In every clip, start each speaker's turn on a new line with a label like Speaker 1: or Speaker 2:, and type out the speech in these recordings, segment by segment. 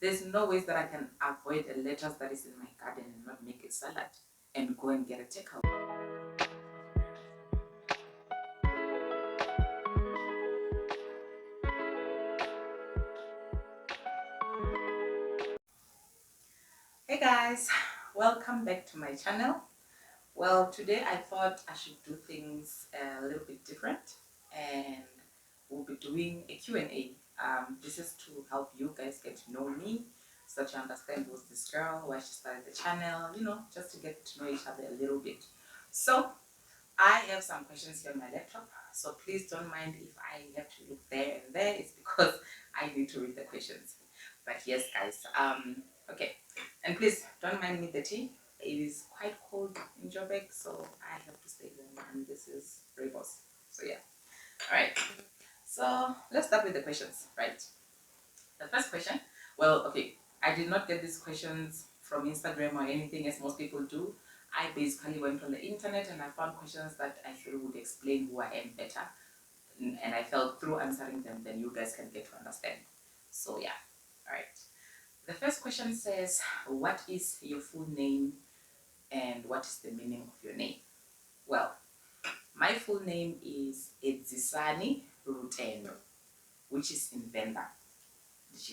Speaker 1: There's no ways that I can avoid a lettuce that is in my garden and not make a salad and go and get a takeout. Hey guys, welcome back to my channel. Well, today I thought I should do things a little bit different, and we'll be doing a Q&A. This is to help you guys get to know me, so that you understand who's this girl, why she started the channel, just to get to know each other a little bit. So I have some questions here on my laptop, so please don't mind if I have to look there and there. It's because I need to read the questions. But yes, guys, okay. And please don't mind me the tea. It is quite cold in Joburg, so I have to stay warm, and this is Rebos. So yeah. All right. So let's start with the questions, right? The first question. Well, okay. I did not get these questions from Instagram or anything, as most people do. I basically went on the internet and I found questions that I feel would explain who I am better. And I felt through answering them, then you guys can get to understand. So yeah. All right. The first question says, what is your full name and what is the meaning of your name? Well, my full name is Edzisani Ruteno, which is in Venda,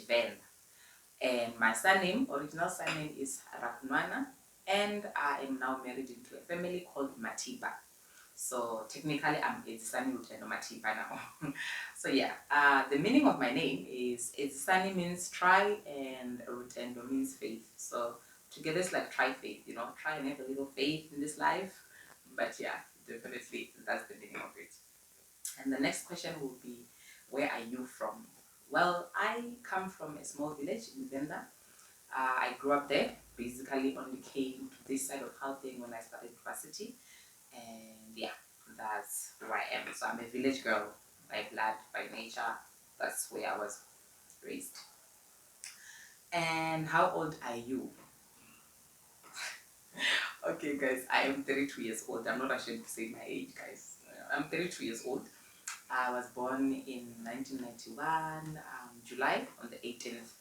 Speaker 1: Venda. And my surname, original surname, is Ratnwana, and I am now married into a family called Matiba. So technically I'm Edzisani Ruteno Matiba now. So yeah, the meaning of my name is Edzisani means try and Rutendo means faith. So together it's like try faith, try and have a little faith in this life. But yeah, definitely that's the meaning of it. And the next question will be, where are you from? Well, I come from a small village in Venda. I grew up there, basically only came to this side of Gauteng when I started university. And yeah, that's who I am. So I'm a village girl by blood, by nature. That's where I was raised. And how old are you? Okay, guys, I am 32 years old. I'm not ashamed to say my age, guys. I'm 32 years old. I was born in 1991, July, on the 18th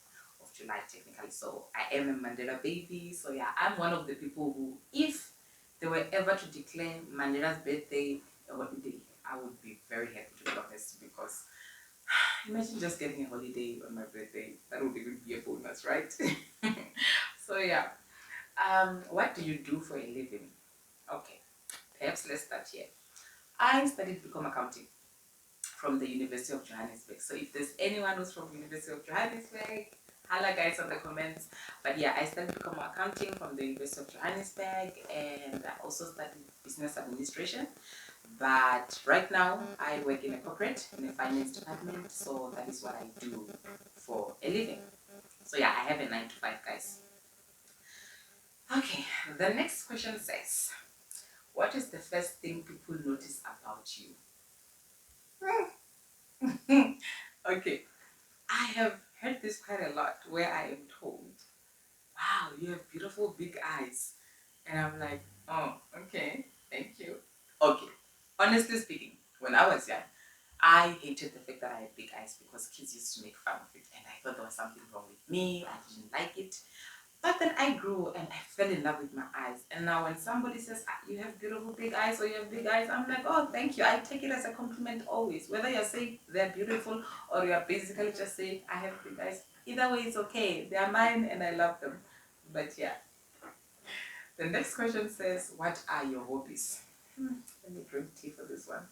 Speaker 1: of July, technically. So I am a Mandela baby. So yeah, I'm one of the people who, if they were ever to declare Mandela's birthday a holiday, I would be very happy, to be honest, because imagine just getting a holiday on my birthday. That would even be a bonus, right? So yeah, what do you do for a living? Okay, perhaps let's start here. I studied Become Accounting from the University of Johannesburg. So if there's anyone who's from University of Johannesburg, holla guys on the comments. But yeah, I studied Become Accounting from the University of Johannesburg, and I also studied Business Administration. But right now, I work in a corporate, in a finance department, so that is what I do for a living. So yeah, I have a 9 to 5, guys. Okay, the next question says, what is the first thing people notice about you? Okay, I have heard this quite a lot, where I am told, wow, you have beautiful big eyes. And I'm like, oh, okay, thank you. Okay, honestly speaking, when I was young, I hated the fact that I had big eyes because kids used to make fun of it. And I thought there was something wrong with me. I didn't like it. But then I grew and I fell in love with my eyes. And now when somebody says, you have beautiful big eyes or you have big eyes, I'm like, oh, thank you. I take it as a compliment always. Whether you're saying they're beautiful or you're basically just saying, I have big eyes. Either way, it's okay. They are mine and I love them. But yeah. The next question says, what are your hobbies? Let me drink tea for this one.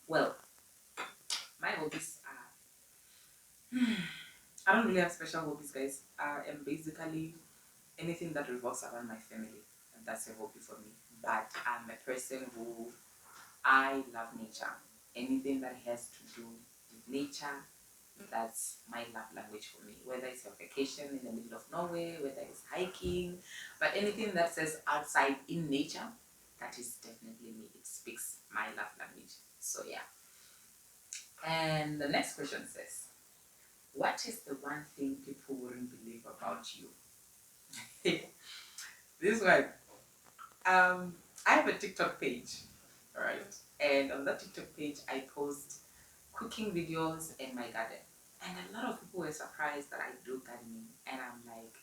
Speaker 1: Well, my hobbies are... I don't really have special hobbies, guys. I am basically anything that revolves around my family, and that's a hobby for me. But I'm a person who, I love nature. Anything that has to do with nature, that's my love language for me. Whether it's a vacation in the middle of nowhere, whether it's hiking, but anything that says outside in nature, that is definitely me. It speaks my love language. So yeah. And the next question says, what is the one thing people wouldn't believe about you? This one. I have a TikTok page, right? And on that TikTok page, I post cooking videos in my garden. And a lot of people were were surprised that I do gardening, and I'm like,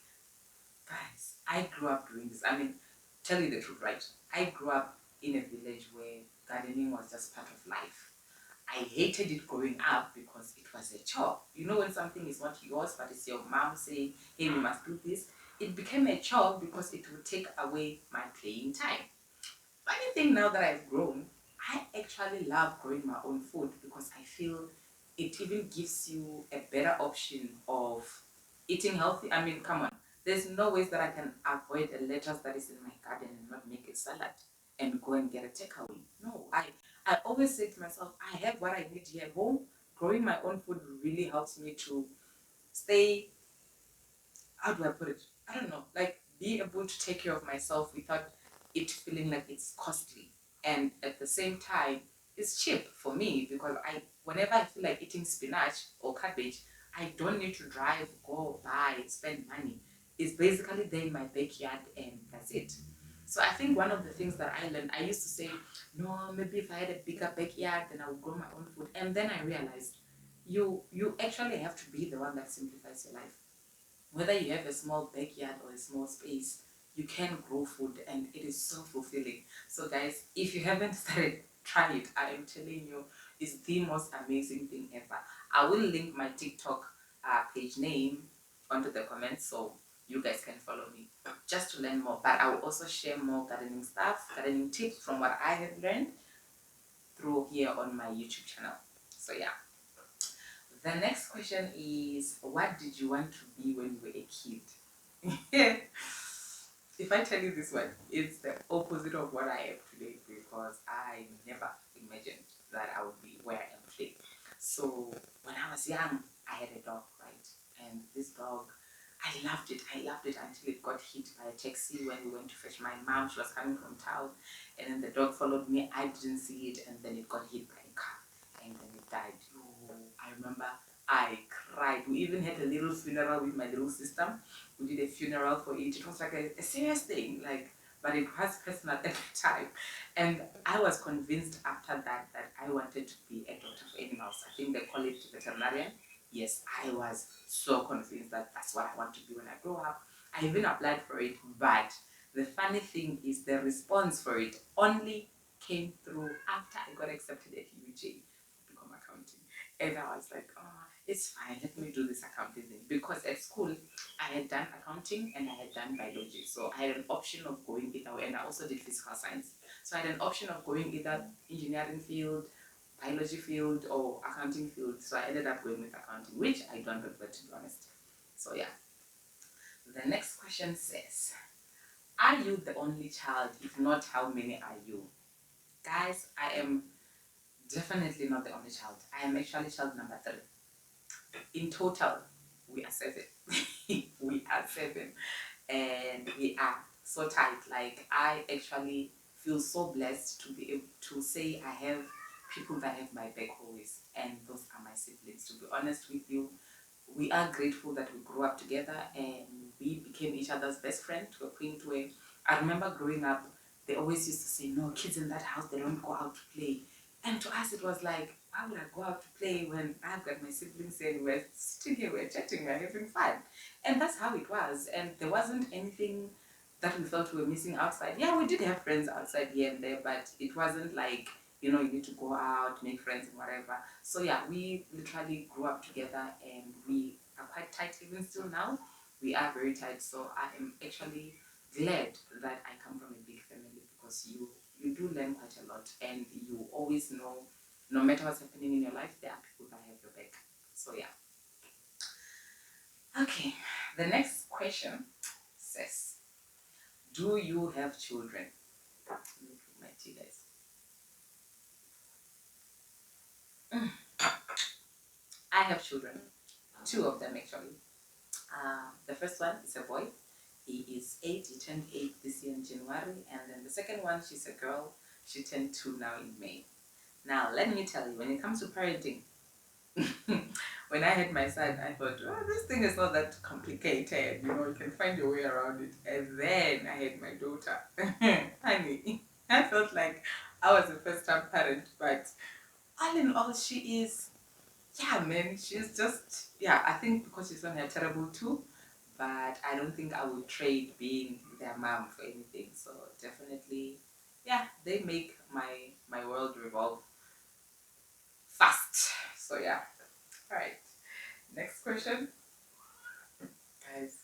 Speaker 1: guys, I grew up doing this. I mean, tell you the truth, right? I grew up in a village where gardening was just part of life. I hated it growing up because it was a chore. You know, when something is not yours, but it's your mom saying, hey, we must do this, it became a chore because it would take away my playing time. Funny thing, now that I've grown, I actually love growing my own food because I feel it even gives you a better option of eating healthy. I mean, come on, there's no ways that I can avoid a lettuce that is in my garden and not make a salad and go and get a takeaway. No, I always say to myself, I have what I need here at home. Growing my own food really helps me to stay, how do I put it? I don't know, like be able to take care of myself without it feeling like it's costly. And at the same time, it's cheap for me because whenever I feel like eating spinach or cabbage, I don't need to drive, go buy, spend money. It's basically there in my backyard and that's it. So I think one of the things that I learned, I used to say, no, maybe if I had a bigger backyard, then I would grow my own food. And then I realized you actually have to be the one that simplifies your life. Whether you have a small backyard or a small space, you can grow food and it is so fulfilling. So guys, if you haven't started, try it. I am telling you, it's the most amazing thing ever. I will link my TikTok page name onto the comments so you guys can follow me just to learn more. But I will also share more gardening stuff, gardening tips from what I have learned through here on my YouTube channel. So yeah. The next question is, what did you want to be when you were a kid? If I tell you this one, it's the opposite of what I am today because I never imagined that I would be where I am today. So when I was young, I had a dog, right? And this dog, I loved it. I loved it until it got hit by a taxi when we went to fetch my mom. She was coming from town, and then the dog followed me. I didn't see it, and then it got hit by a car, and then it died. Oh, I remember I cried. We even had a little funeral with my little sister. We did a funeral for it. It was like a serious thing, like, but it was personal at the time. And I was convinced after that that I wanted to be a doctor of animals. I think they call it veterinarian. Yes, I was so convinced that that's what I want to be when I grow up. I even applied for it, but the funny thing is the response for it only came through after I got accepted at UJ to become accounting. And I was like, oh, it's fine, let me do this accounting thing. Because at school, I had done accounting and I had done biology. So I had an option of going either way, and I also did physical science. So I had an option of going either engineering field, biology field, or accounting field. So I ended up going with accounting, which I don't regret, to be honest. So yeah. The next question says, are you the only child? If not, how many are you? Guys, I am definitely not the only child. I am actually child number 3. In total, we are 7. We are 7. And we are so tight. Like, I actually feel so blessed to be able to say I have people that have my back always. And those are my siblings. To be honest with you, we are grateful that we grew up together and we became each other's best friend to a point where I remember growing up, they always used to say, no, kids in that house, they don't go out to play. And to us, it was like, why would I go out to play when I've got my siblings and we're sitting here, we're chatting, we're having fun. And that's how it was. And there wasn't anything that we felt we were missing outside. Yeah, we did have friends outside here and there, but it wasn't like, you know, you need to go out, make friends and whatever. So yeah, we literally grew up together and we are quite tight even still now. We are very tight. So I am actually glad that I come from a big family because you do learn quite a lot and you always know, no matter what's happening in your life, there are people that have your back. So yeah. Okay, the next question says, do you have children? Let me put my tea, guys. I have children, 2 of them actually. The first one is a boy. He is 8. He turned 8 this year in January. And then the second one, she's a girl. She turned 2 now in May. Now, let me tell you, when it comes to parenting, when I had my son, I thought, oh, this thing is not that complicated. You know, you can find your way around it. And then I had my daughter. Honey, I felt like I was a first-time parent. But all in all, she is yeah, man, she's just, yeah, I think because she's on her terrible too, but I don't think I would trade being their mom for anything. So definitely, yeah, they make my world revolve fast. So yeah, all right. Next question, guys.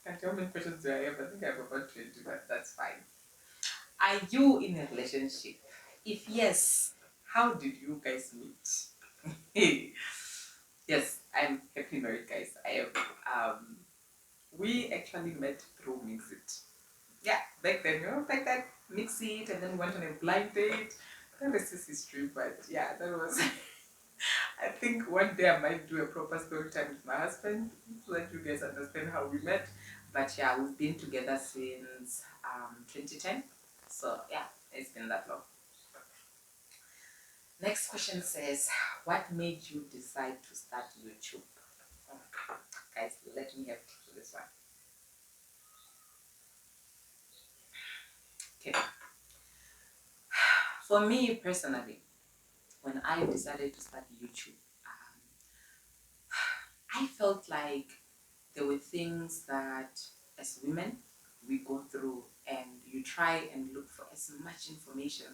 Speaker 1: Can't tell how many questions do I have? I think I have about 20, but that's fine. Are you in a relationship? If yes, how did you guys meet? Yes, I'm happily married, guys. I am. We actually met through Mixit. Yeah, back then, back then, Mixit, and then we went on a blind date. The rest is history, but yeah, that was. I think one day I might do a proper story time with my husband so that you guys understand how we met. But yeah, we've been together since 2010. So yeah, it's been that long. Next question says, what made you decide to start YouTube? Oh, guys, let me have this one. Okay. For me personally, when I decided to start YouTube, I felt like there were things that as women we go through, and you try and look for as much information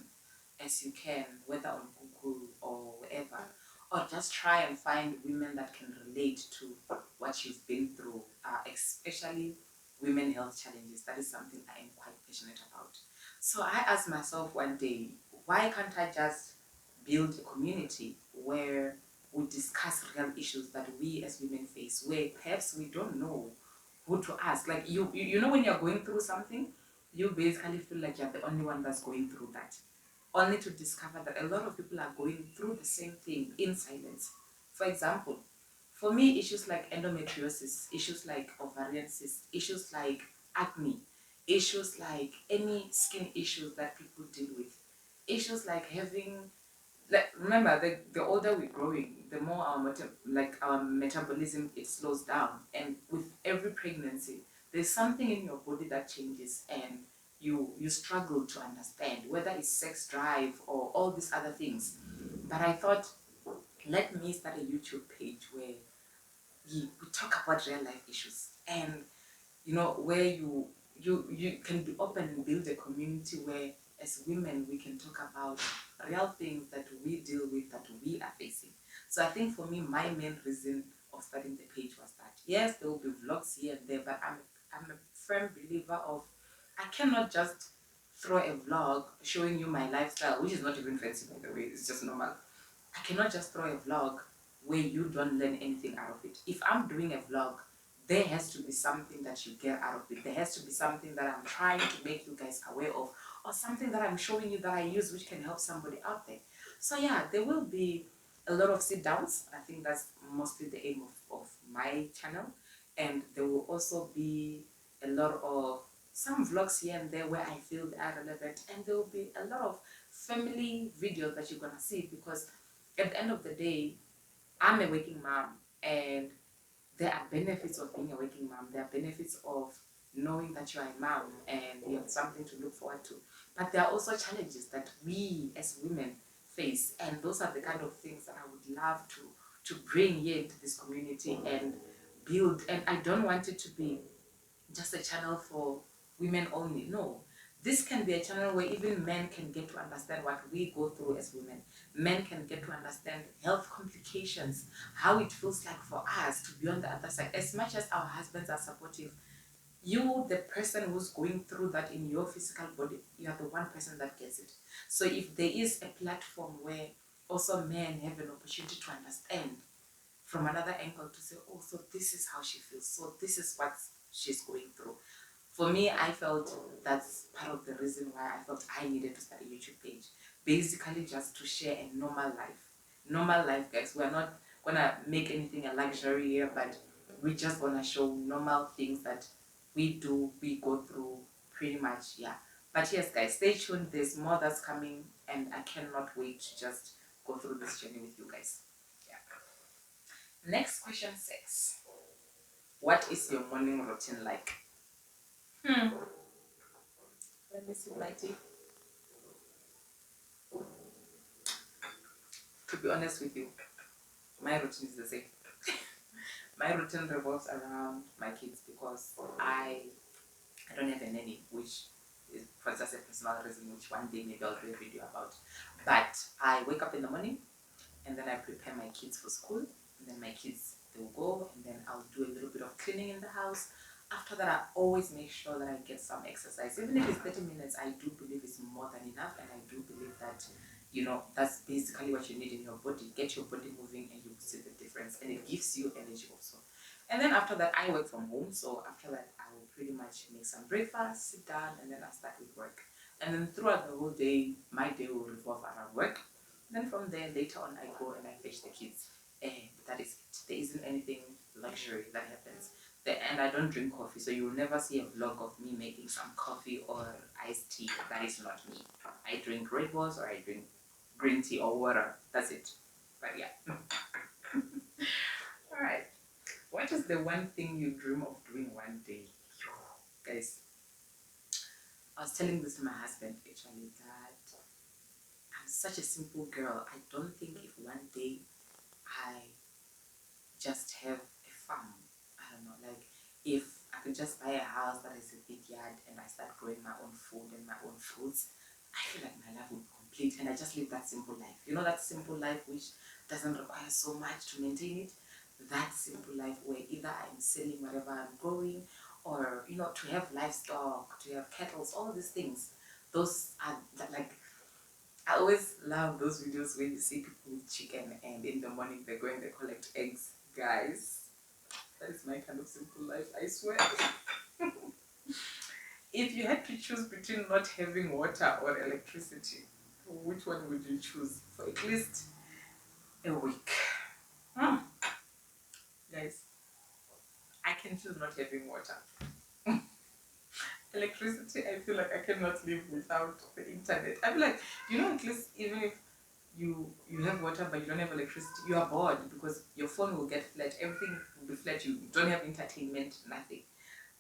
Speaker 1: as you can, whether on Google or wherever, or just try and find women that can relate to what you've been through, especially women health challenges. That is something I am quite passionate about. So I asked myself one day, why can't I just build a community where we discuss real issues that we as women face, where perhaps we don't know who to ask. Like you know, when you're going through something, you basically feel like you're the only one that's going through that, only to discover that a lot of people are going through the same thing in silence. For example, for me, issues like endometriosis, issues like ovarian cysts, issues like acne, issues like any skin issues that people deal with, issues like having, like, remember, the older we're growing, the more our metabolism, it slows down, and with every pregnancy there's something in your body that changes, and you struggle to understand whether it's sex drive or all these other things. But I thought, let me start a YouTube page where we talk about real life issues, and where you can be open and build a community where as women we can talk about real things that we deal with, that we are facing. So I think for me, my main reason of starting the page was that, yes, there will be vlogs here and there, but I'm a firm believer of, I cannot just throw a vlog showing you my lifestyle, which is not even fancy, by the way, it's just normal. I cannot just throw a vlog where you don't learn anything out of it. If I'm doing a vlog, there has to be something that you get out of it. There has to be something that I'm trying to make you guys aware of, or something that I'm showing you that I use which can help somebody out there. So yeah, there will be a lot of sit downs. I think that's mostly the aim of my channel. And there will also be a lot of some vlogs here and there where I feel they are relevant, and there will be a lot of family videos that you're gonna see, because at the end of the day, I'm a working mom, and there are benefits of being a working mom. There are benefits of knowing that you are a mom and you have something to look forward to. But there are also challenges that we as women face, and those are the kind of things that I would love to bring here into this community and build. And I don't want it to be just a channel for women only. No, this can be a channel where even men can get to understand what we go through as women. Men can get to understand health complications, how it feels like for us to be on the other side. As much as our husbands are supportive, you, the person who's going through that in your physical body, you are the one person that gets it. So if there is a platform where also men have an opportunity to understand from another angle, to say, oh, so this is how she feels, so this is what she's going through. For me, I felt that's part of the reason why I felt I needed to start a YouTube page. Basically, just to share a normal life. Normal life, guys. We're not gonna make anything a luxury here, but we just wanna show normal things that we do, we go through, pretty much, yeah. But yes, guys, stay tuned. There's more that's coming, and I cannot wait to just go through this journey with you guys. Yeah. Next question 6. What is your morning routine like? Let me see my tea. To be honest with you, my routine is the same. My routine revolves around my kids because I don't have a nanny, which is for just a personal reason, which one day maybe I'll do a video about. But I wake up in the morning and then I prepare my kids for school, and then my kids they'll go, and then I'll do a little bit of cleaning in the house. After that, I always make sure that I get some exercise. Even if it's 30 minutes, I do believe it's more than enough, and I do believe that that's basically what you need in your body. Get your body moving and you will see the difference, and it gives you energy also. And then after that, I work from home, so after that I will pretty much make some breakfast, sit down, and then I start with work. And then throughout the whole day, my day will revolve around work. Then from there, later on, I go and I fetch the kids. And that is it. There isn't anything luxury that happens. And I don't drink coffee, so you will never see a vlog of me making some coffee or iced tea. That is not me. I drink Red Bulls or I drink green tea or water. That's it. But yeah. Alright. What is the one thing you dream of doing one day? Guys, I was telling this to my husband actually that I'm such a simple girl. I don't think if one day I just have a farm, I don't know, like if I could just buy a house that is a big yard and I start growing my own food and my own fruits, I feel like my life would be complete and I just live that simple life. That simple life which doesn't require so much to maintain it. That simple life where either I'm selling whatever I'm growing or, to have livestock, to have cattle, all these things. Those are like I always love those videos where you see people with chicken and in the morning they go and they collect eggs. Guys, that is my kind of simple life, I swear. If you had to choose between not having water or electricity, which one would you choose for at least a week? Hmm. Guys, I can choose not having water. Electricity, I feel like I cannot live without the internet. I feel like, at least even if you have water but you don't have electricity, you are bored because your phone will get flat, everything will be flat, you don't have entertainment, nothing.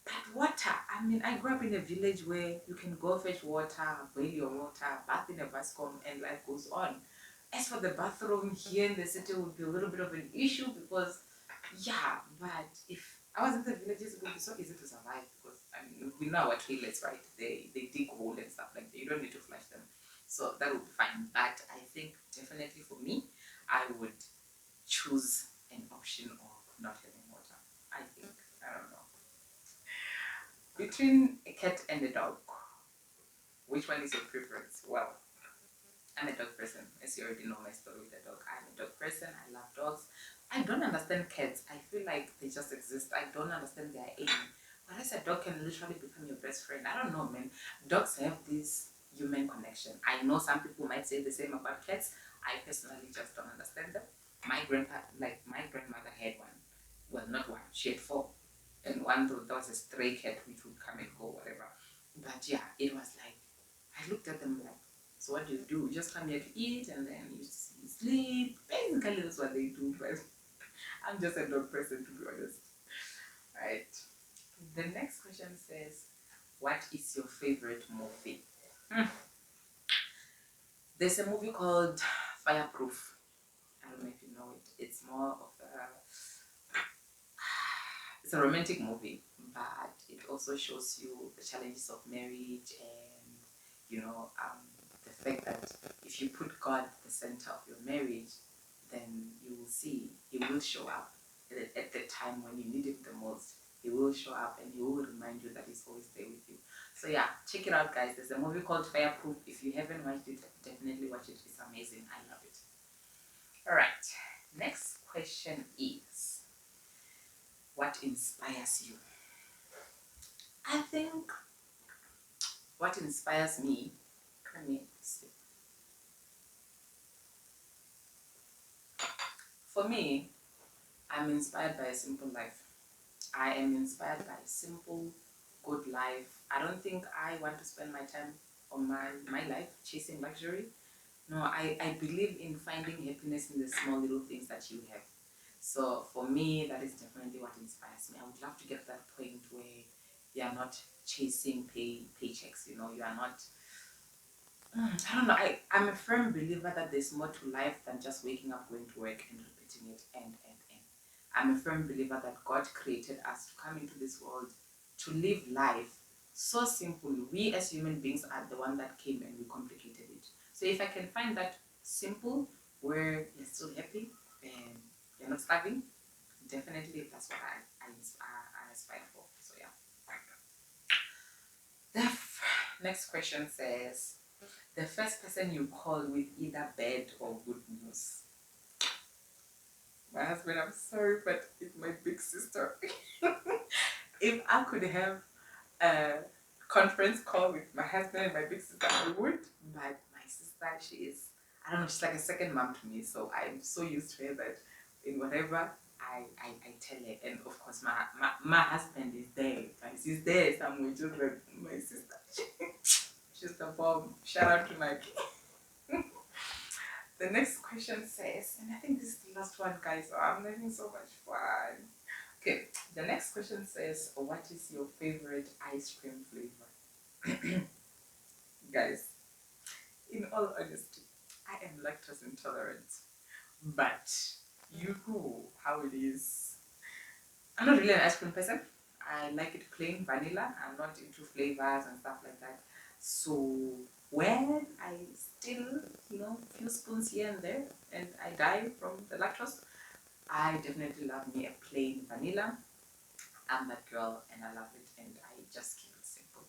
Speaker 1: But water, I grew up in a village where you can go fetch water, boil your water, bath in a bascom, and life goes on. As for the bathroom, here in the city would be a little bit of an issue because, yeah, but if I was in the villages, it would be so easy to survive because, we know our toilets, right? They dig hole and stuff like that. You don't need to flush them. So that would be fine. But I think definitely for me, I would choose an option of not having water. I think, I don't know. Between a cat and a dog, which one is your preference? Well, I'm a dog person, as you already know my story with the dog. I'm a dog person, I love dogs. I don't understand cats. I feel like they just exist. I don't understand their aim. Whereas a dog can literally become your best friend. I don't know, man. Dogs have this human connection. I know some people might say the same about cats. I personally just don't understand them. My grandmother had one. Well, not one. She had four. And one, there was a stray cat which would come and go, whatever. But yeah, it was like, I looked at them like, so what do? You just come here to eat and then you sleep. Basically, that's what they do. But I'm just a dog person, to be honest. Right. The next question says, what is your favorite movie? There's a movie called Fireproof. I don't know if you know it. It's more of it's a romantic movie, but it also shows you the challenges of marriage and the fact that if you put God at the center of your marriage, then you will see He will show up at the time when you need Him the most. He will show up and He will remind you that He's always there with you. So yeah, check it out, guys. There's a movie called Fireproof. If you haven't watched it, definitely watch it. It's amazing. I love it. All right. Next question is, what inspires you? I think what inspires me, let me see. For me, I'm inspired by a simple life. I am inspired by a simple, good life. I don't think I want to spend my time on my life chasing luxury. No, I believe in finding happiness in the small little things that you have. So for me, that is definitely what inspires me. I would love to get to that point where you are not chasing paychecks. You are not. I don't know. I'm a firm believer that there's more to life than just waking up, going to work, and repeating eating it. And I'm a firm believer that God created us to come into this world to live life so simple. We as human beings are the one that came and we complicated it. So if I can find that simple where you're still happy and you're not starving, definitely that's what I aspire for. So yeah. The next question says, the first person you call with either bad or good news. My husband, I'm sorry, but it's my big sister. If I could have a conference call with my husband and my big sister, I would. But my sister, she is, I don't know, she's like a second mom to me. So I'm so used to her that in whatever I tell her. And of course, my husband is there, guys. He's there somewhere, just like my sister. She's the bomb. Shout out to my The next question says, and I think this is the last one, guys. So I'm having so much fun. Okay, the next question says, what is your favorite ice cream flavor? Guys, in all honesty, I am lactose intolerant. But you know how it is. I'm not really an ice cream person. I like it plain vanilla. I'm not into flavors and stuff like that. So when I still, few spoons here and there, and I die from the lactose, I definitely love me a plain vanilla. I'm that girl and I love it, and I just keep it simple.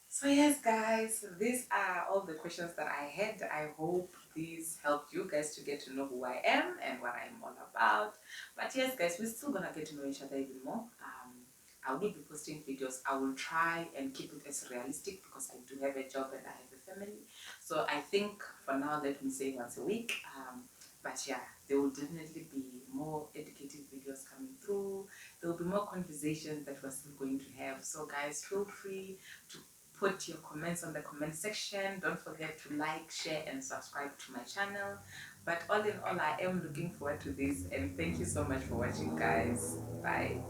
Speaker 1: So yes, guys, these are all the questions that I had. I hope these helped you guys to get to know who I am and what I'm all about. But yes, guys, we're still gonna get to know each other even more. I will be posting videos. I will try and keep it as realistic because I do have a job and I have a family. So I think for now, let me say once a week. But yeah, there will definitely be more educative videos coming through. There will be more conversations that we're still going to have. So guys, feel free to put your comments on the comment section. Don't forget to like, share and subscribe to my channel. But all in all, I am looking forward to this, and thank you so much for watching, guys. Bye.